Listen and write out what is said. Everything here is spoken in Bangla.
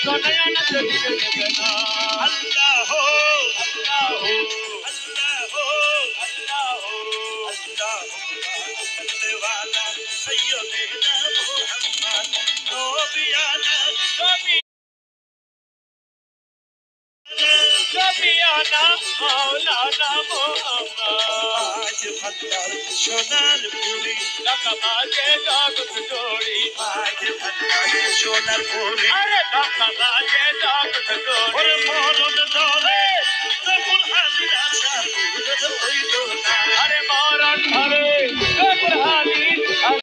সোনায় না যদি দেবে না আল্লাহ আল্লাহ আল্লাহ আল্লাহ সাল্লাল্লাহু সাইয়্যিদিনা মুহাম্মদ নবিয়ানা নবিয়ানা মাওলানা মুহাম্মদ আজ ভান্ডার সোনার পুরি টাকা মাঝে জগৎ জোড়ি আজ ভান্ডার সোনার পুরি আরে টাকা মাঝে জগৎ জোড়ি ওরে মরণ ধরে